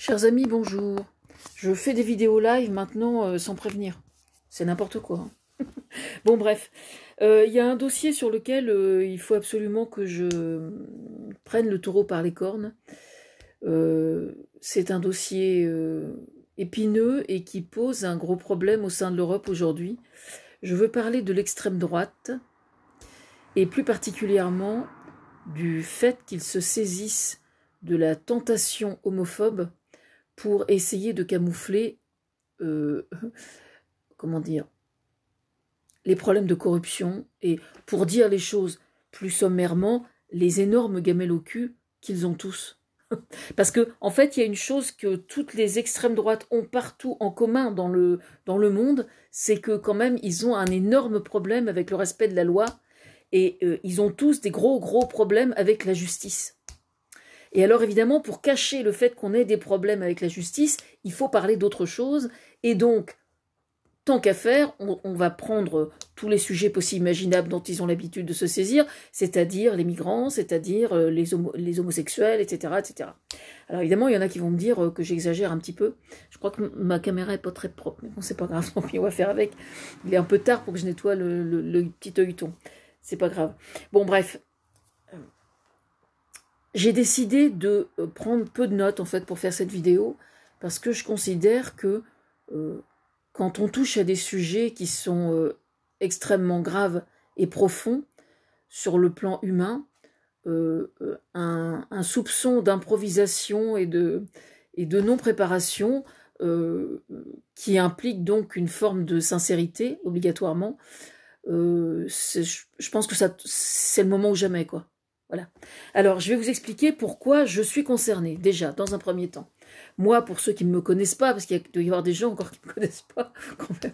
Chers amis, bonjour. Je fais des vidéos live maintenant sans prévenir. C'est n'importe quoi. Bon, bref. Il y a un dossier sur lequel il faut absolument que je prenne le taureau par les cornes. C'est un dossier épineux et qui pose un gros problème au sein de l'Europe aujourd'hui. Je veux parler de l'extrême droite et plus particulièrement du fait qu'ils se saisissent de la tentation homophobe pour essayer de camoufler, comment dire, les problèmes de corruption et, pour dire les choses plus sommairement, les énormes gamelles au cul qu'ils ont tous. Parce que, en fait, il y a une chose que toutes les extrêmes droites ont partout en commun dans le monde, c'est que quand même, ils ont un énorme problème avec le respect de la loi et ils ont tous des gros problèmes avec la justice. Et alors, évidemment, pour cacher le fait qu'on ait des problèmes avec la justice, il faut parler d'autre chose. Et donc, tant qu'à faire, on va prendre tous les sujets possibles imaginables dont ils ont l'habitude de se saisir, c'est-à-dire les migrants, c'est-à-dire les homosexuels, etc., etc. Alors évidemment, il y en a qui vont me dire que j'exagère un petit peu. Je crois que ma caméra est pas très propre, mais bon, c'est pas grave, on va faire avec. Il est un peu tard pour que je nettoie le petit œilleton. C'est pas grave. Bon, bref. J'ai décidé de prendre peu de notes, en fait, pour faire cette vidéo, parce que je considère que quand on touche à des sujets qui sont extrêmement graves et profonds sur le plan humain, un soupçon d'improvisation et de non-préparation qui implique donc une forme de sincérité, obligatoirement, je pense que c'est le moment ou jamais, quoi. Voilà. Alors, je vais vous expliquer pourquoi je suis concernée, déjà, dans un premier temps. Moi, pour ceux qui ne me connaissent pas, parce qu'il doit y avoir des gens encore qui ne me connaissent pas, quand même.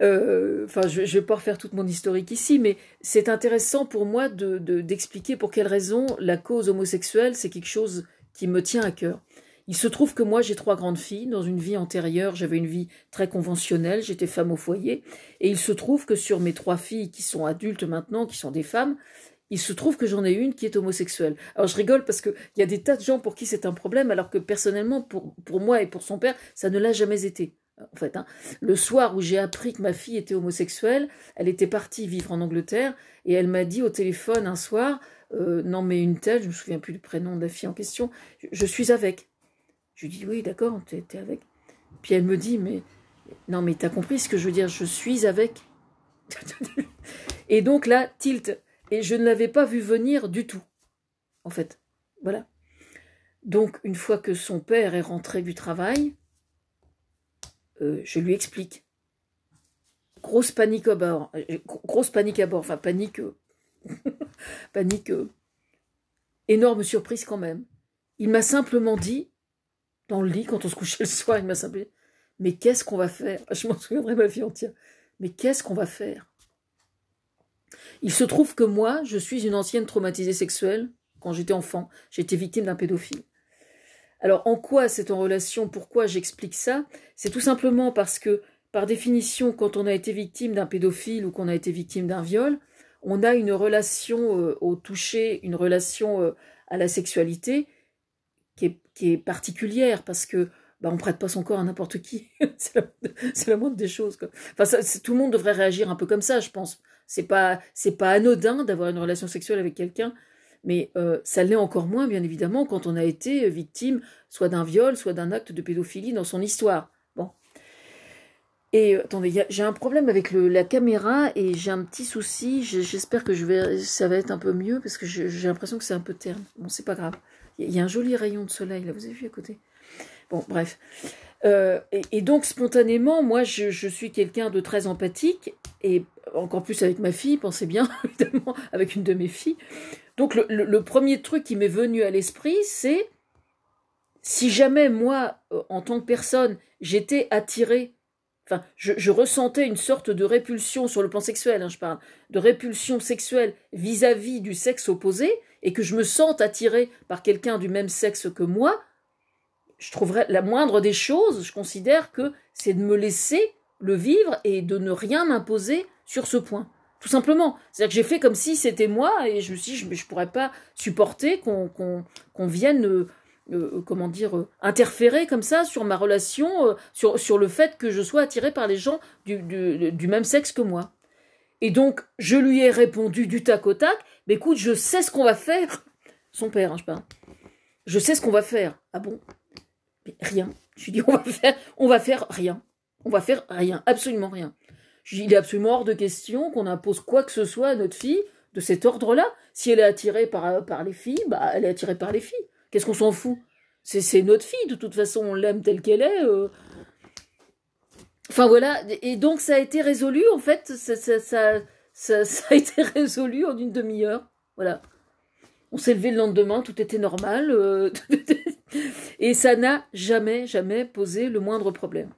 Je ne vais pas refaire toute mon historique ici, mais c'est intéressant pour moi d'expliquer pour quelles raisons la cause homosexuelle, c'est quelque chose qui me tient à cœur. Il se trouve que moi, j'ai 3 grandes filles. Dans une vie antérieure, j'avais une vie très conventionnelle, j'étais femme au foyer. Et il se trouve que sur mes 3 filles qui sont adultes maintenant, qui sont des femmes, il se trouve que j'en ai une qui est homosexuelle. Alors je rigole parce qu'il y a des tas de gens pour qui c'est un problème, alors que personnellement, pour moi et pour son père, ça ne l'a jamais été. En fait, hein. Le soir où j'ai appris que ma fille était homosexuelle, elle était partie vivre en Angleterre, et elle m'a dit au téléphone un soir, non mais une telle, je me souviens plus du prénom de la fille en question, je suis avec. Je lui dis, oui d'accord, t'es avec. Puis elle me dit, mais non mais t'as compris ce que je veux dire, je suis avec. Et donc là, tilt. Et je ne l'avais pas vu venir du tout, en fait. Voilà. Donc, une fois que son père est rentré du travail, je lui explique. Grosse panique à bord. Enfin, panique. Panique. Énorme surprise quand même. Il m'a simplement dit, dans le lit, quand on se couchait le soir, il m'a simplement dit, mais qu'est-ce qu'on va faire? Je m'en souviendrai ma vie entière. Mais qu'est-ce qu'on va faire? Il se trouve que moi, je suis une ancienne traumatisée sexuelle. Quand j'étais enfant, j'ai été victime d'un pédophile. Alors, en quoi c'est en relation? Pourquoi j'explique ça? C'est tout simplement parce que, par définition, quand on a été victime d'un pédophile ou qu'on a été victime d'un viol, on a une relation au toucher, une relation à la sexualité qui est particulière parce que on prête pas son corps à n'importe qui. C'est la moindre des choses, quoi. Enfin, tout le monde devrait réagir un peu comme ça, je pense. C'est pas anodin d'avoir une relation sexuelle avec quelqu'un, mais ça l'est encore moins, bien évidemment, quand on a été victime soit d'un viol, soit d'un acte de pédophilie dans son histoire. Bon. Et attendez, j'ai un problème avec la caméra et j'ai un petit souci. J'espère que ça va être un peu mieux parce que j'ai l'impression que c'est un peu terne. Bon, c'est pas grave. Il y a un joli rayon de soleil, là, vous avez vu à côté? Bon, bref. Et donc, spontanément, moi, je suis quelqu'un de très empathique, et encore plus avec ma fille, pensez bien, évidemment, avec une de mes filles. Donc, le premier truc qui m'est venu à l'esprit, c'est, si jamais, moi, en tant que personne, j'étais attirée, enfin, je ressentais une sorte de répulsion sur le plan sexuel, hein, je parle, de répulsion sexuelle vis-à-vis du sexe opposé, et que je me sente attirée par quelqu'un du même sexe que moi, je trouverais la moindre des choses, je considère que c'est de me laisser le vivre et de ne rien m'imposer sur ce point. Tout simplement. C'est-à-dire que j'ai fait comme si c'était moi et je me suis dit, je ne pourrais pas supporter qu'on vienne comment dire, interférer comme ça sur ma relation, sur le fait que je sois attirée par les gens du même sexe que moi. Et donc, je lui ai répondu du tac au tac, mais écoute, je sais ce qu'on va faire. Son père, hein, je parle. Je sais ce qu'on va faire. Ah bon? Mais rien. Je lui dis, on va faire rien. On va faire rien, absolument rien. Je lui dis, il est absolument hors de question qu'on impose quoi que ce soit à notre fille de cet ordre-là. Si elle est attirée par les filles, bah, elle est attirée par les filles. Qu'est-ce qu'on s'en fout? C'est notre fille, de toute façon, on l'aime telle qu'elle est. Enfin voilà, et donc ça a été résolu, en fait, ça a été résolu en une demi-heure. Voilà. On s'est levé le lendemain, tout était normal, et ça n'a jamais, jamais posé le moindre problème.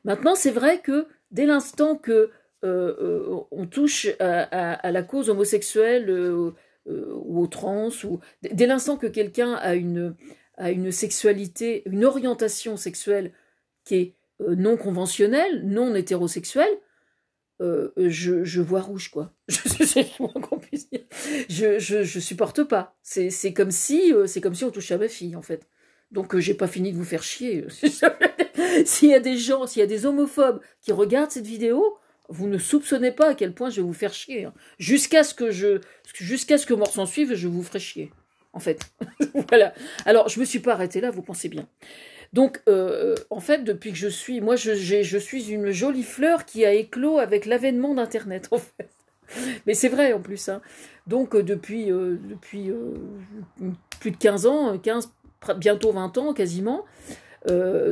Maintenant, c'est vrai que dès l'instant que on touche à la cause homosexuelle ou aux trans, ou dès l'instant que quelqu'un a une sexualité, une orientation sexuelle qui est non conventionnelle, non hétérosexuelle, je vois rouge, quoi. Je supporte pas. C'est comme si on touchait à ma fille, en fait. Donc j'ai pas fini de vous faire chier. S'il y a des gens, s'il y a des homophobes qui regardent cette vidéo, vous ne soupçonnez pas à quel point je vais vous faire chier. Hein. Jusqu'à ce que mort s'en suive, je vous ferai chier. En fait. Voilà. Alors, je me suis pas arrêtée là, vous pensez bien. Donc, en fait, depuis que je suis une jolie fleur qui a éclos avec l'avènement d'Internet, en fait. Mais c'est vrai, en plus. Hein. Donc, depuis plus de 15 ans, bientôt 20 ans, quasiment,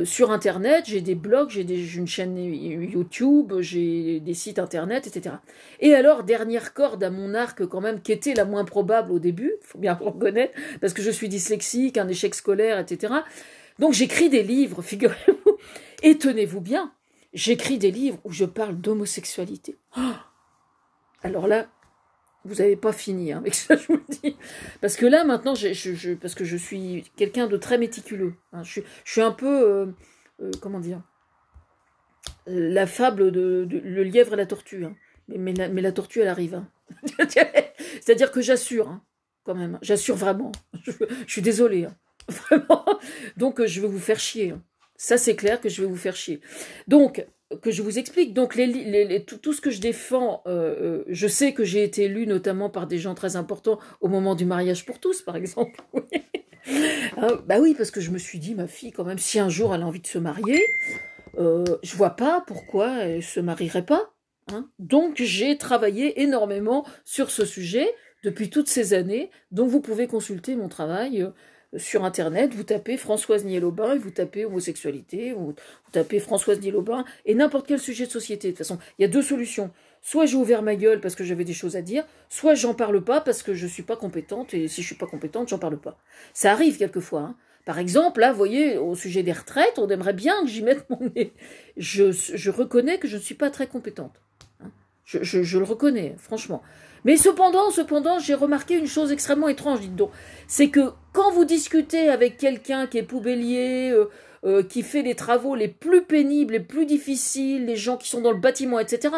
sur Internet, j'ai des blogs, j'ai une chaîne YouTube, j'ai des sites Internet, etc. Et alors, dernière corde à mon arc, quand même, qui était la moins probable au début, il faut bien le reconnaître, parce que je suis dyslexique, un échec scolaire, etc., donc j'écris des livres, figurez-vous, et tenez-vous bien, j'écris des livres où je parle d'homosexualité. Oh, alors là, vous n'avez pas fini hein, avec ça, je vous le dis. Parce que là, maintenant, parce que je suis quelqu'un de très méticuleux. Hein, je suis un peu, comment dire, la fable de le lièvre et la tortue. Hein. Mais la tortue, elle arrive. Hein. C'est-à-dire que j'assure, hein, quand même. J'assure vraiment. Je suis désolée. Hein. Vraiment. Donc, je vais vous faire chier. Ça, c'est clair que je vais vous faire chier. Donc, que je vous explique. Donc, tout ce que je défends, je sais que j'ai été élue notamment par des gens très importants au moment du mariage pour tous, par exemple. Bah oui, parce que je me suis dit, ma fille, quand même, si un jour elle a envie de se marier, je vois pas pourquoi elle se marierait pas. Hein. Donc, j'ai travaillé énormément sur ce sujet depuis toutes ces années. Donc, vous pouvez consulter mon travail sur Internet, vous tapez Françoise Niel-Aubin, et vous tapez homosexualité, vous tapez Françoise Niel-Aubin, et n'importe quel sujet de société. De toute façon, il y a deux solutions. Soit j'ai ouvert ma gueule parce que j'avais des choses à dire, soit j'en parle pas parce que je suis pas compétente, et si je suis pas compétente, j'en parle pas. Ça arrive quelquefois. Hein. Par exemple, là, vous voyez, au sujet des retraites, on aimerait bien que j'y mette mon nez. Je reconnais que je ne suis pas très compétente. Hein. Je le reconnais, franchement. Mais cependant, j'ai remarqué une chose extrêmement étrange, dites donc. C'est que quand vous discutez avec quelqu'un qui est poubellier, qui fait les travaux les plus pénibles, les plus difficiles, les gens qui sont dans le bâtiment, etc.,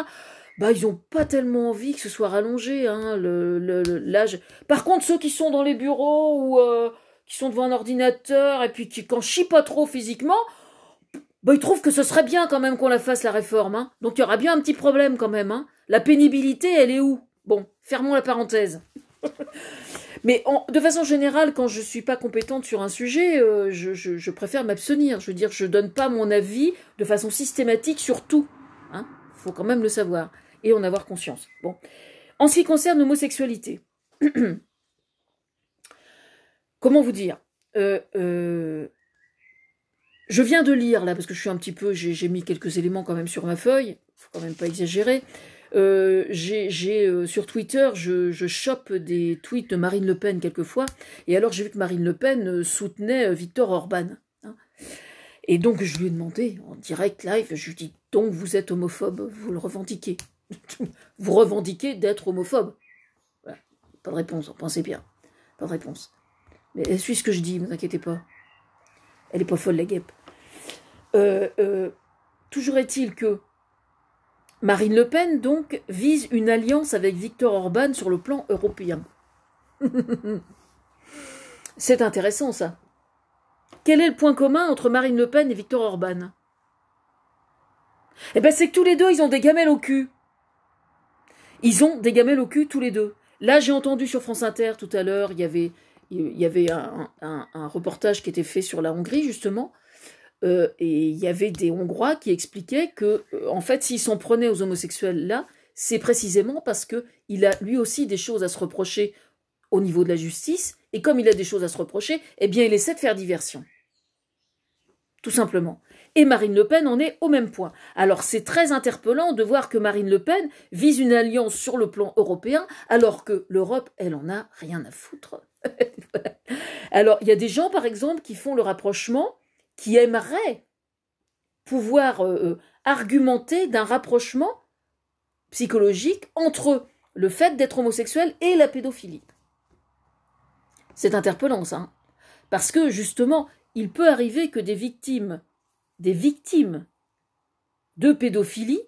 bah, ils n'ont pas tellement envie que ce soit rallongé, hein, l'âge. Par contre, ceux qui sont dans les bureaux ou qui sont devant un ordinateur et puis qui, quand chient pas trop physiquement, bah, ils trouvent que ce serait bien quand même qu'on la fasse, la réforme. Hein. Donc, il y aura bien un petit problème quand même. Hein. La pénibilité, elle est où? Bon, fermons la parenthèse. Mais de façon générale, quand je ne suis pas compétente sur un sujet, je préfère m'abstenir. Je veux dire, je ne donne pas mon avis de façon systématique sur tout. Hein. Faut quand même le savoir et en avoir conscience. Bon. En ce qui concerne l'homosexualité, comment vous dire je viens de lire, là, parce que je suis un petit peu... J'ai mis quelques éléments quand même sur ma feuille. Faut quand même pas exagérer. Sur Twitter, je chope des tweets de Marine Le Pen quelquefois, et alors j'ai vu que Marine Le Pen soutenait Viktor Orban. Hein. Et donc je lui ai demandé, en direct live, je lui ai dit, donc vous êtes homophobe, vous le revendiquez. Vous revendiquez d'être homophobe. Voilà. Pas de réponse, pensez bien. Pas de réponse. Mais elle suit ce que je dis, ne vous inquiétez pas. Elle est pas folle, la guêpe. Toujours est-il que Marine Le Pen, donc, vise une alliance avec Viktor Orban sur le plan européen. C'est intéressant, ça. quel est le point commun entre Marine Le Pen et Viktor Orban? Eh ben, c'est que tous les deux, ils ont des gamelles au cul. Ils ont des gamelles au cul, tous les deux. Là, j'ai entendu sur France Inter tout à l'heure, il y avait un reportage qui était fait sur la Hongrie, justement, et il y avait des Hongrois qui expliquaient que, en fait, s'ils s'en prenaient aux homosexuels là, c'est précisément parce qu'il a lui aussi des choses à se reprocher au niveau de la justice, et comme il a des choses à se reprocher, eh bien, il essaie de faire diversion. Tout simplement. Et Marine Le Pen en est au même point. Alors c'est très interpellant de voir que Marine Le Pen vise une alliance sur le plan européen, alors que l'Europe, elle en a rien à foutre. Alors il y a des gens, par exemple, qui font le rapprochement, qui aimeraient pouvoir argumenter d'un rapprochement psychologique entre le fait d'être homosexuel et la pédophilie. C'est interpellant, ça. Hein, parce que, justement, il peut arriver que des victimes de pédophilie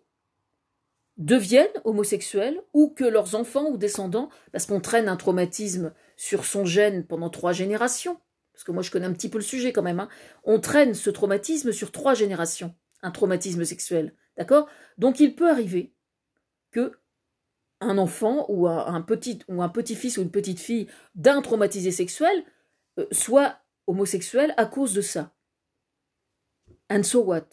deviennent homosexuels ou que leurs enfants ou descendants, parce qu'on traîne un traumatisme sur son gène pendant 3 générations, parce que moi je connais un petit peu le sujet quand même, hein, on traîne ce traumatisme sur 3 générations, un traumatisme sexuel, d'accord? Donc il peut arriver que un enfant ou un petit-fils ou une petite fille d'un traumatisé sexuel soit homosexuel à cause de ça. And so what?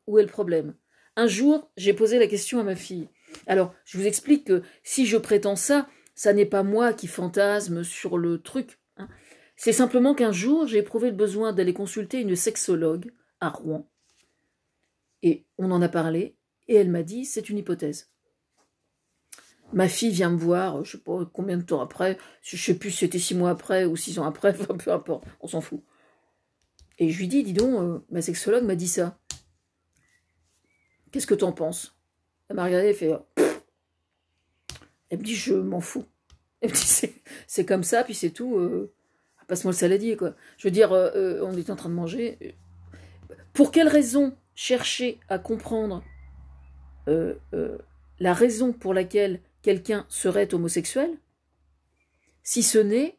Où est le problème? Un jour, j'ai posé la question à ma fille. Alors, je vous explique que si je prétends ça, ça n'est pas moi qui fantasme sur le truc. Hein. C'est simplement qu'un jour, j'ai éprouvé le besoin d'aller consulter une sexologue à Rouen. Et on en a parlé, et elle m'a dit, c'est une hypothèse. Ma fille vient me voir, je ne sais pas combien de temps après, je ne sais plus si c'était 6 mois après ou 6 ans après, enfin, peu importe, on s'en fout. Et je lui dis, dis donc, ma sexologue m'a dit ça. Qu'est-ce que t'en penses? Elle m'a regardé, elle fait, elle me dit, je m'en fous. Elle me dit, c'est comme ça, puis c'est tout. Passe-moi le saladier, quoi. Je veux dire, on est en train de manger. Pour quelle raison chercher à comprendre la raison pour laquelle quelqu'un serait homosexuel, si ce n'est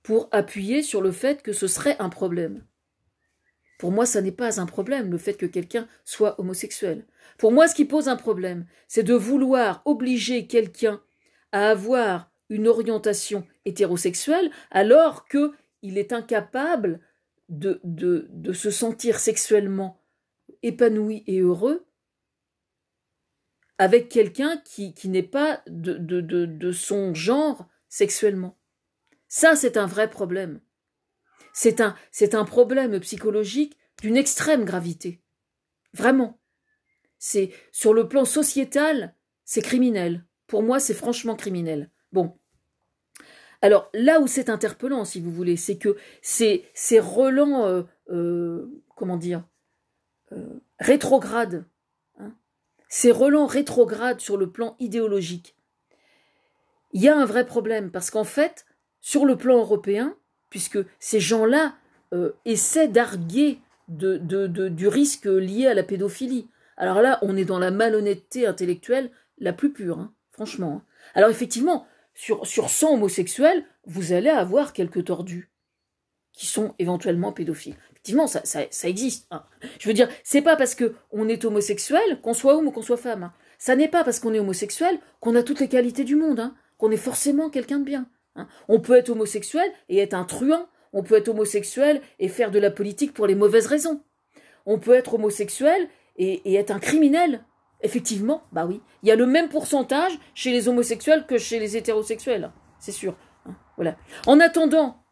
pour appuyer sur le fait que ce serait un problème? Pour moi, ça n'est pas un problème, le fait que quelqu'un soit homosexuel. Pour moi, ce qui pose un problème, c'est de vouloir obliger quelqu'un à avoir une orientation hétérosexuelle alors qu'il est incapable de se sentir sexuellement épanoui et heureux avec quelqu'un qui n'est pas de son genre sexuellement. Ça, c'est un vrai problème. C'est un problème psychologique d'une extrême gravité. Vraiment. C'est, sur le plan sociétal, c'est criminel. Pour moi, c'est franchement criminel. Bon. Alors, là où c'est interpellant, si vous voulez, c'est que ces relents, comment dire, rétrogrades, hein, ces relents rétrogrades sur le plan idéologique, il y a un vrai problème, parce qu'en fait, sur le plan européen, puisque ces gens-là essaient d'arguer du risque lié à la pédophilie. Alors là, on est dans la malhonnêteté intellectuelle la plus pure, hein, franchement. Alors effectivement, sur 100 homosexuels, vous allez avoir quelques tordus qui sont éventuellement pédophiles. Effectivement, ça existe. Hein. Je veux dire, c'est pas parce qu'on est homosexuel, qu'on soit homme ou qu'on soit femme. Hein. Ça n'est pas parce qu'on est homosexuel qu'on a toutes les qualités du monde, hein, qu'on est forcément quelqu'un de bien. Hein. On peut être homosexuel et être un truand. On peut être homosexuel et faire de la politique pour les mauvaises raisons. On peut être homosexuel et être un criminel. Effectivement, bah oui. Il y a le même pourcentage chez les homosexuels que chez les hétérosexuels. C'est sûr. Hein, voilà. En attendant,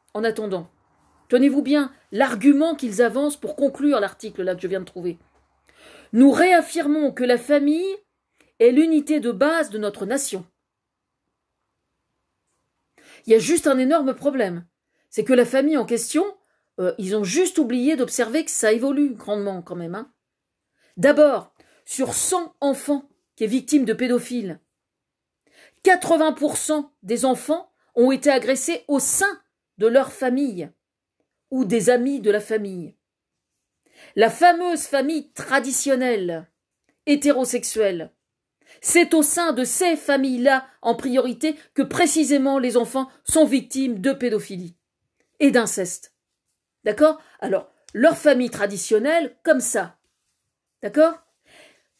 tenez-vous bien, l'argument qu'ils avancent pour conclure l'article là que je viens de trouver. Nous réaffirmons que la famille est l'unité de base de notre nation. Il y a juste un énorme problème. C'est que la famille en question, ils ont juste oublié d'observer que ça évolue grandement quand même. Hein. D'abord, sur 100 enfants qui est victime de pédophiles, 80% des enfants ont été agressés au sein de leur famille ou des amis de la famille. La fameuse famille traditionnelle, hétérosexuelle, c'est au sein de ces familles-là, en priorité, que précisément les enfants sont victimes de pédophilie et d'inceste. D'accord? Alors, leur famille traditionnelle, comme ça. D'accord?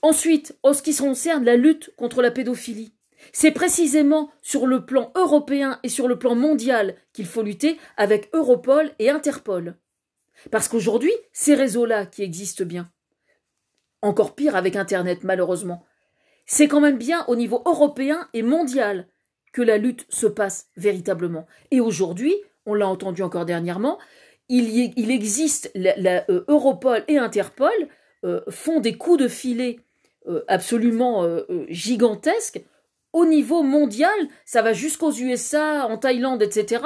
Ensuite, en ce qui concerne la lutte contre la pédophilie, c'est précisément sur le plan européen et sur le plan mondial qu'il faut lutter avec Europol et Interpol. Parce qu'aujourd'hui, ces réseaux-là qui existent bien, encore pire avec Internet malheureusement, c'est quand même bien au niveau européen et mondial que la lutte se passe véritablement. Et aujourd'hui, on l'a entendu encore dernièrement, il existe, Europol et Interpol font des coups de filet absolument gigantesques au niveau mondial, ça va jusqu'aux USA, en Thaïlande, etc.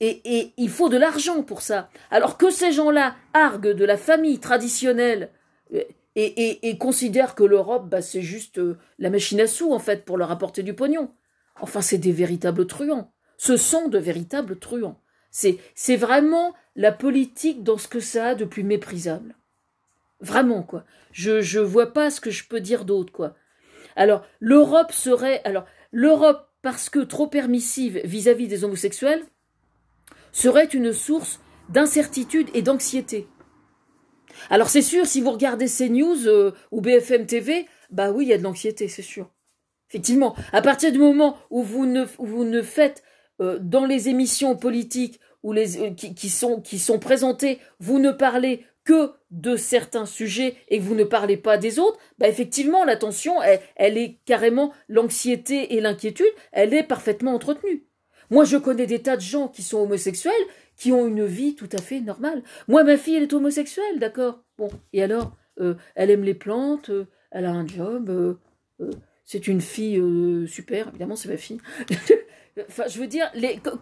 Et il faut de l'argent pour ça. Alors que ces gens-là arguent de la famille traditionnelle et considèrent que l'Europe, bah, c'est juste la machine à sous, en fait, pour leur apporter du pognon. Enfin, c'est des véritables truands. Ce sont de véritables truands. C'est vraiment la politique dans ce que ça a de plus méprisable. Vraiment, quoi. Je vois pas ce que je peux dire d'autre, quoi. Alors, l'Europe, parce que trop permissive vis-à-vis des homosexuels, serait une source d'incertitude et d'anxiété. Alors c'est sûr, si vous regardez CNews ou BFM TV, bah oui, il y a de l'anxiété, c'est sûr. Effectivement, à partir du moment où vous ne faites dans les émissions politiques ou qui sont présentées, vous ne parlez que de certains sujets et que vous ne parlez pas des autres, bah effectivement, la tension, elle est carrément, l'anxiété et l'inquiétude, elle est parfaitement entretenue. Moi, je connais des tas de gens qui sont homosexuels, qui ont une vie tout à fait normale. Moi, ma fille, elle est homosexuelle, d'accord? Bon, et alors, elle aime les plantes, elle a un job, c'est une fille super, évidemment, c'est ma fille. Enfin, je veux dire,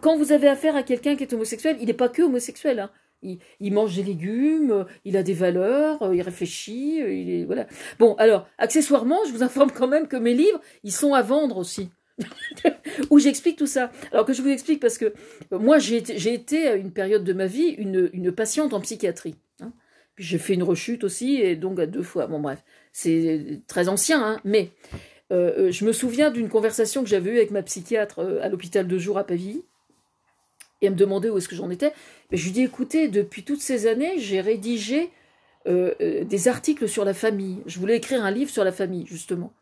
quand vous avez affaire à quelqu'un qui est homosexuel, il n'est pas que homosexuel, hein. Il mange des légumes, il a des valeurs, il réfléchit, voilà. Bon, alors, accessoirement, je vous informe quand même que mes livres, ils sont à vendre aussi. Où j'explique tout ça. Alors que je vous explique parce que moi, j'ai été à une période de ma vie une patiente en psychiatrie. Hein. Puis j'ai fait une rechute aussi, et donc à 2 fois. Bon, bref, c'est très ancien, hein, mais je me souviens d'une conversation que j'avais eue avec ma psychiatre à l'hôpital de jour à Pavie. Et elle me demandait où est-ce que j'en étais. Et je lui dis, écoutez, depuis toutes ces années, j'ai rédigé des articles sur la famille. Je voulais écrire un livre sur la famille, justement.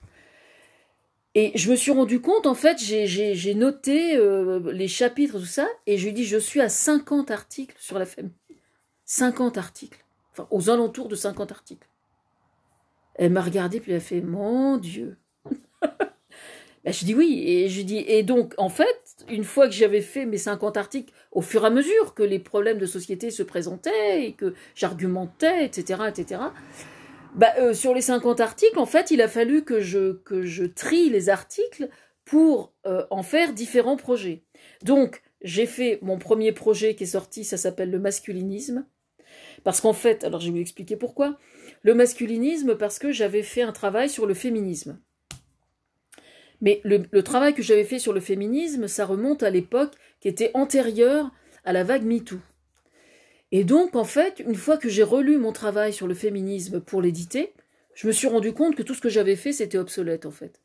Et je me suis rendu compte, en fait, j'ai noté les chapitres, tout ça, et je lui dis, je suis à 50 articles sur la famille. 50 articles. Enfin, aux alentours de 50 articles. Elle m'a regardé, puis elle a fait, mon Dieu. Ben, je dis oui, et je dis, et donc, en fait, une fois que j'avais fait mes 50 articles, au fur et à mesure que les problèmes de société se présentaient, et que j'argumentais, etc., sur les 50 articles, en fait, il a fallu que je trie les articles pour en faire différents projets. Donc, j'ai fait mon premier projet qui est sorti, ça s'appelle le masculinisme. Parce qu'en fait, alors je vais vous expliquer pourquoi. Le masculinisme, parce que j'avais fait un travail sur le féminisme. Mais le travail que j'avais fait sur le féminisme, ça remonte à l'époque qui était antérieure à la vague MeToo. Et donc, en fait, une fois que j'ai relu mon travail sur le féminisme pour l'éditer, je me suis rendu compte que tout ce que j'avais fait, c'était obsolète, en fait.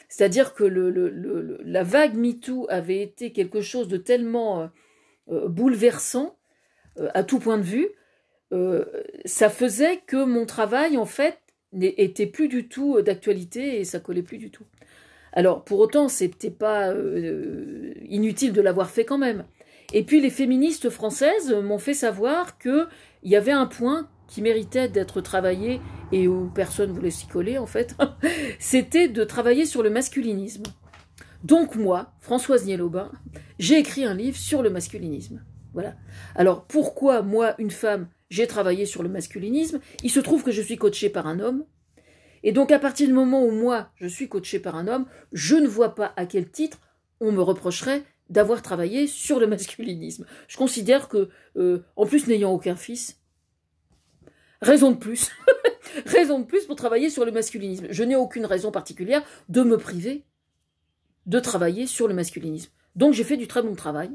C'est-à-dire que la vague MeToo avait été quelque chose de tellement bouleversant, à tout point de vue, ça faisait que mon travail, en fait, n'était plus du tout d'actualité et ça collait plus du tout. Alors, pour autant, c'était pas inutile de l'avoir fait quand même. Et puis, les féministes françaises m'ont fait savoir qu'il y avait un point qui méritait d'être travaillé et où personne voulait s'y coller, en fait. C'était de travailler sur le masculinisme. Donc, moi, Françoise Niel-Aubin, j'ai écrit un livre sur le masculinisme. Voilà. Alors, pourquoi, moi, une femme, j'ai travaillé sur le masculinisme? Il se trouve que je suis coachée par un homme. Et donc, à partir du moment où moi, je suis coachée par un homme, je ne vois pas à quel titre on me reprocherait d'avoir travaillé sur le masculinisme. Je considère que, en plus n'ayant aucun fils, raison de plus, raison de plus pour travailler sur le masculinisme. Je n'ai aucune raison particulière de me priver de travailler sur le masculinisme. Donc, j'ai fait du très bon travail.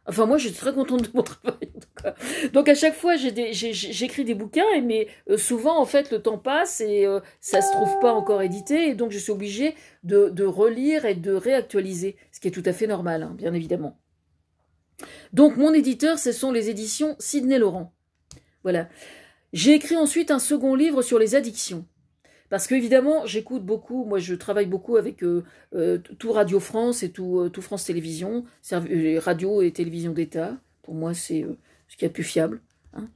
Enfin, moi, j'étais très contente de mon travail, en tout cas. Donc, à chaque fois, j'écris des bouquins, mais souvent, en fait, le temps passe et ça se trouve pas encore édité. Et donc, je suis obligée de relire et de réactualiser, ce qui est tout à fait normal, hein, bien évidemment. Donc mon éditeur, ce sont les éditions Sidney Laurent. Voilà. J'ai écrit ensuite un second livre sur les addictions. Parce qu'évidemment, j'écoute beaucoup, moi je travaille beaucoup avec tout Radio France et tout France Télévisions, radio et télévision d'État. Pour moi, c'est ce qu'il y a de plus fiable. Hein.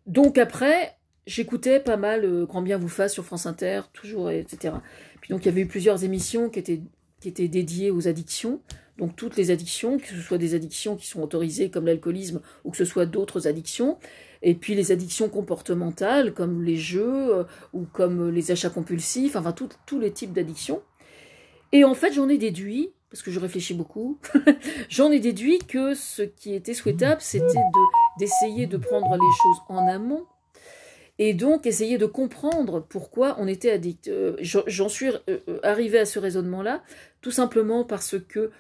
Donc après, j'écoutais pas mal Grand Bien vous fasse sur France Inter, toujours, etc. Puis donc il y avait eu plusieurs émissions qui étaient dédiées aux addictions. Donc toutes les addictions, que ce soit des addictions qui sont autorisées comme l'alcoolisme ou que ce soit d'autres addictions. Et puis les addictions comportementales comme les jeux ou comme les achats compulsifs, enfin tous les types d'addictions. Et en fait j'en ai déduit, parce que je réfléchis beaucoup, j'en ai déduit que ce qui était souhaitable c'était d'essayer de prendre les choses en amont et donc essayer de comprendre pourquoi on était addict. J'en suis arrivée à ce raisonnement-là tout simplement parce que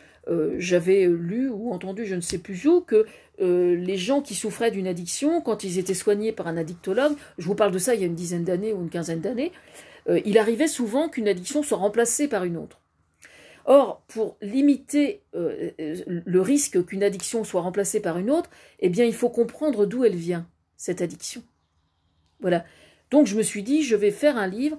j'avais lu ou entendu, je ne sais plus où, que les gens qui souffraient d'une addiction, quand ils étaient soignés par un addictologue, je vous parle de ça il y a une dizaine d'années ou une quinzaine d'années, il arrivait souvent qu'une addiction soit remplacée par une autre. Or, pour limiter le risque qu'une addiction soit remplacée par une autre, eh bien, il faut comprendre d'où elle vient, cette addiction. Voilà. Donc, je me suis dit, je vais faire un livre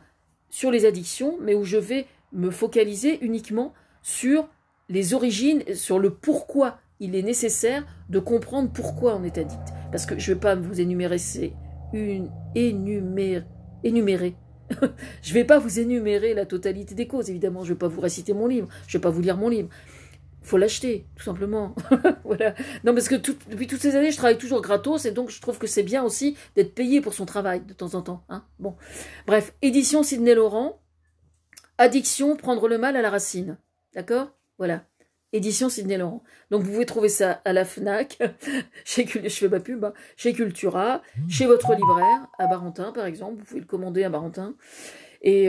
sur les addictions, mais où je vais me focaliser uniquement sur les origines, sur le pourquoi il est nécessaire de comprendre pourquoi on est addict. Parce que je ne vais pas vous énumérer, énumérer. Je ne vais pas vous énumérer la totalité des causes, évidemment. Je ne vais pas vous réciter mon livre. Je ne vais pas vous lire mon livre. Il faut l'acheter, tout simplement. Voilà. Non, parce que depuis toutes ces années, je travaille toujours gratos, et donc je trouve que c'est bien aussi d'être payé pour son travail, de temps en temps. Hein, bon. Bref, édition Sidney Laurent, addiction, prendre le mal à la racine. D'accord? Voilà. Édition Sidney Laurent. Donc vous pouvez trouver ça à la FNAC, je fais ma pub, hein, chez Cultura, chez votre libraire, à Barentin par exemple, vous pouvez le commander à Barentin, mais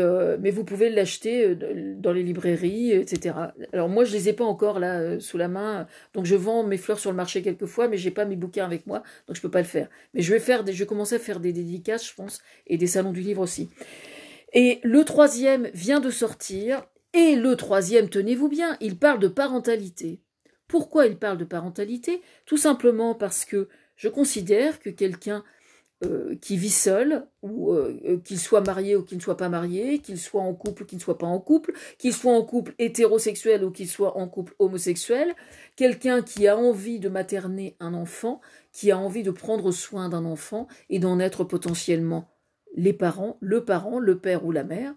vous pouvez l'acheter dans les librairies, etc. Alors moi je les ai pas encore là sous la main, donc je vends mes fleurs sur le marché quelquefois, mais j'ai pas mes bouquins avec moi, donc je peux pas le faire. Mais je vais commencer à faire des dédicaces, je pense, et des salons du livre aussi. Et le troisième vient de sortir. Et le troisième, tenez-vous bien, il parle de parentalité. Pourquoi il parle de parentalité? Tout simplement parce que je considère que quelqu'un qui vit seul, ou qu'il soit marié ou qu'il ne soit pas marié, qu'il soit en couple ou qu'il ne soit pas en couple, qu'il soit en couple hétérosexuel ou qu'il soit en couple homosexuel, quelqu'un qui a envie de materner un enfant, qui a envie de prendre soin d'un enfant et d'en être potentiellement les parents, le père ou la mère,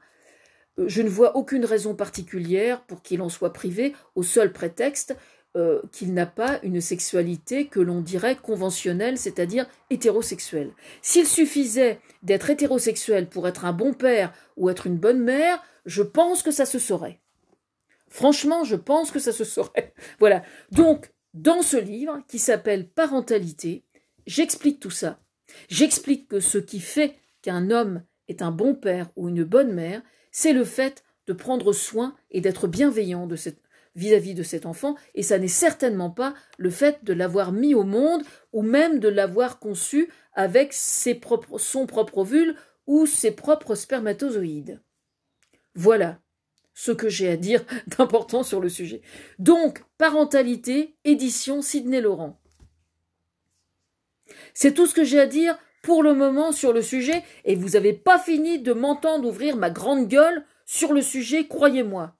je ne vois aucune raison particulière pour qu'il en soit privé, au seul prétexte qu'il n'a pas une sexualité que l'on dirait conventionnelle, c'est-à-dire hétérosexuelle. S'il suffisait d'être hétérosexuel pour être un bon père ou être une bonne mère, je pense que ça se saurait. Franchement, je pense que ça se saurait. Voilà. Donc, dans ce livre, qui s'appelle Parentalité, j'explique tout ça. J'explique que ce qui fait qu'un homme est un bon père ou une bonne mère, c'est le fait de prendre soin et d'être bienveillant vis-à-vis de cet enfant, et ça n'est certainement pas le fait de l'avoir mis au monde ou même de l'avoir conçu avec son propre ovule ou ses propres spermatozoïdes. Voilà ce que j'ai à dire d'important sur le sujet. Donc, parentalité, édition Sidney Laurent. C'est tout ce que j'ai à dire pour le moment sur le sujet, et vous n'avez pas fini de m'entendre ouvrir ma grande gueule sur le sujet, croyez-moi.